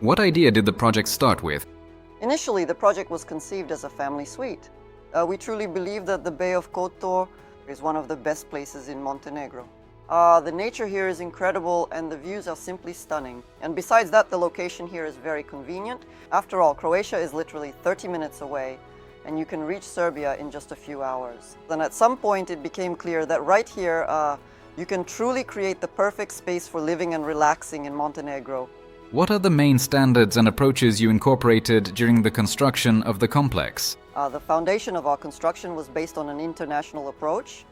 What idea did the project start with? Initially, the project was conceived as a family suite. We truly believe that the Bay of Kotor is one of the best places in Montenegro. The nature here is incredible and the views are simply stunning. And besides that, the location here is very convenient. After all, Croatia is literally 30 minutes away and you can reach Serbia in just a few hours. Then at some point it became clear that right here you can truly create the perfect space for living and relaxing in Montenegro. What are the main standards and approaches you incorporated during the construction of the complex? The foundation of our construction was based on an international approach.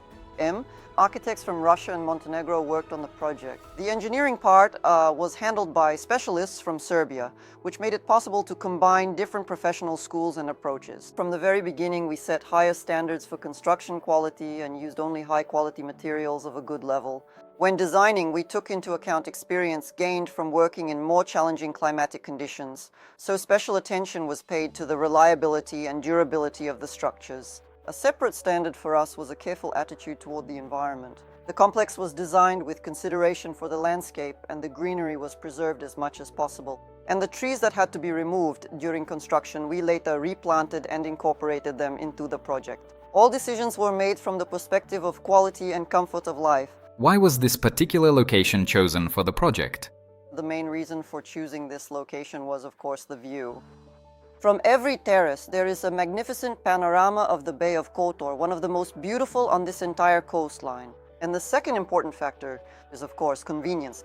Architects from Russia and Montenegro worked on the project. The engineering part was handled by specialists from Serbia, which made it possible to combine different professional schools and approaches. From the very beginning, we set higher standards for construction quality and used only high-quality materials of a good level. When designing, we took into account experience gained from working in more challenging climatic conditions, so special attention was paid to the reliability and durability of the structures. A separate standard for us was a careful attitude toward the environment. The complex was designed with consideration for the landscape and the greenery was preserved as much as possible. And the trees that had to be removed during construction, we later replanted and incorporated them into the project. All decisions were made from the perspective of quality and comfort of life. Why was this particular location chosen for the project? The main reason for choosing this location was, of course, the view. From every terrace, there is a magnificent panorama of the Bay of Kotor, one of the most beautiful on this entire coastline. And the second important factor is, of course, convenience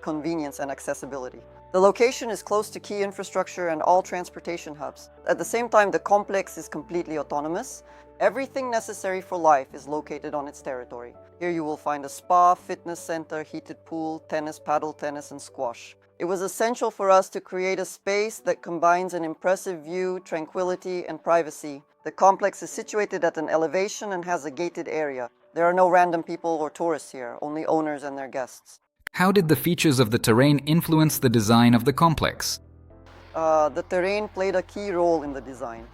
and accessibility. The location is close to key infrastructure and all transportation hubs. At the same time, the complex is completely autonomous. Everything necessary for life is located on its territory. Here you will find a spa, fitness center, heated pool, tennis, paddle tennis, and squash. It was essential for us to create a space that combines an impressive view, tranquility, and privacy. The complex is situated at an elevation and has a gated area. There are no random people or tourists here, only owners and their guests. How did the features of the terrain influence the design of the complex? The terrain played a key role in the design.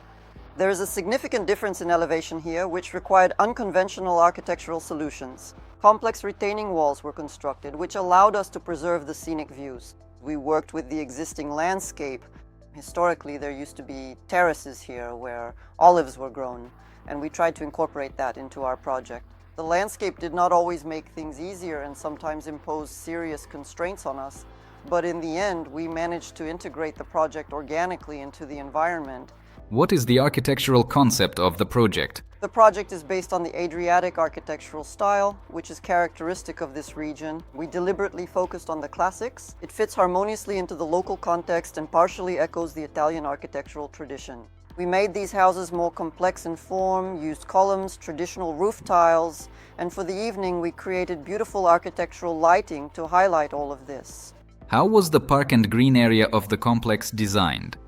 There is a significant difference in elevation here, which required unconventional architectural solutions. Complex retaining walls were constructed, which allowed us to preserve the scenic views. We worked with the existing landscape. Historically, there used to be terraces here where olives were grown, and we tried to incorporate that into our project. The landscape did not always make things easier and sometimes imposed serious constraints on us, but in the end, we managed to integrate the project organically into the environment. What is the architectural concept of the project? The project is based on the Adriatic architectural style, which is characteristic of this region. We deliberately focused on the classics. It fits harmoniously into the local context and partially echoes the Italian architectural tradition. We made these houses more complex in form, used columns, traditional roof tiles, and for the evening we created beautiful architectural lighting to highlight all of this. How was the park and green area of the complex designed?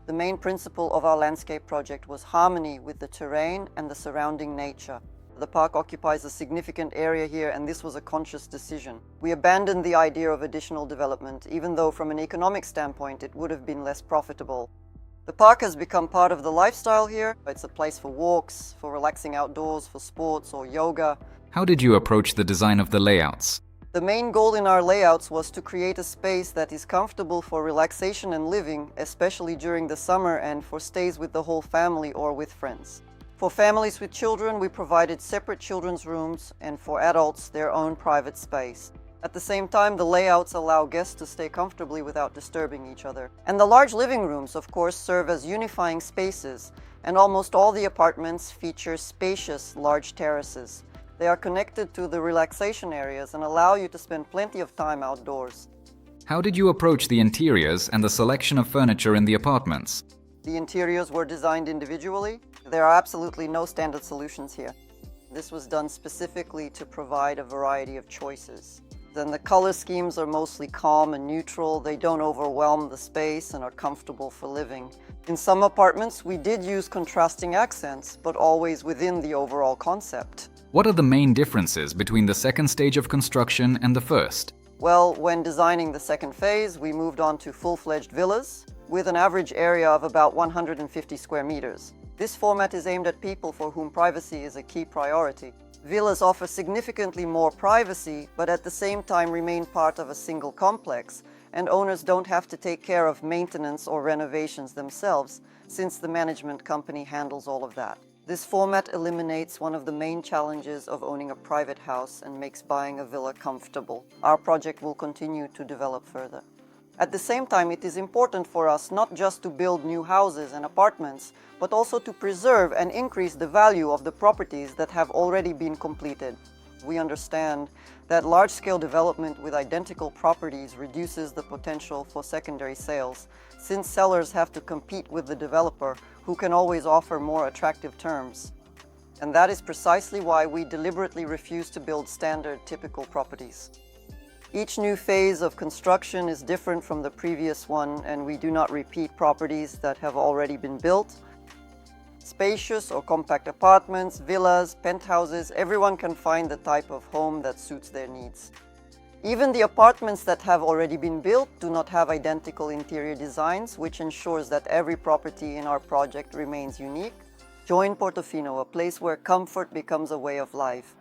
The main principle of our landscape project was harmony with the terrain and the surrounding nature. The park occupies a significant area here, and this was a conscious decision. We abandoned the idea of additional development, even though from an economic standpoint it would have been less profitable. The park has become part of the lifestyle here. It's a place for walks, for relaxing outdoors, for sports or yoga. How did you approach the design of the layouts? The main goal in our layouts was to create a space that is comfortable for relaxation and living, especially during the summer and for stays with the whole family or with friends. For families with children, we provided separate children's rooms, and for adults, their own private space. At the same time, the layouts allow guests to stay comfortably without disturbing each other. And the large living rooms, of course, serve as unifying spaces, and almost all the apartments feature spacious, large terraces. They are connected to the relaxation areas and allow you to spend plenty of time outdoors. How did you approach the interiors and the selection of furniture in the apartments? The interiors were designed individually. There are absolutely no standard solutions here. This was done specifically to provide a variety of choices. Then the color schemes are mostly calm and neutral. They don't overwhelm the space and are comfortable for living. In some apartments, we did use contrasting accents, but always within the overall concept. What are the main differences between the second stage of construction and the first? Well, when designing the second phase, we moved on to full-fledged villas with an average area of about 150 square meters. This format is aimed at people for whom privacy is a key priority. Villas offer significantly more privacy, but at the same time remain part of a single complex, and owners don't have to take care of maintenance or renovations themselves, since the management company handles all of that. This format eliminates one of the main challenges of owning a private house and makes buying a villa comfortable. Our project will continue to develop further. At the same time, it is important for us not just to build new houses and apartments, but also to preserve and increase the value of the properties that have already been completed. We understand that large-scale development with identical properties reduces the potential for secondary sales, since sellers have to compete with the developer, who can always offer more attractive terms. And that is precisely why we deliberately refuse to build standard, typical properties. Each new phase of construction is different from the previous one, and we do not repeat properties that have already been built. Spacious or compact apartments, villas, penthouses, everyone can find the type of home that suits their needs. Even the apartments that have already been built do not have identical interior designs, which ensures that every property in our project remains unique. Join Portofino, a place where comfort becomes a way of life.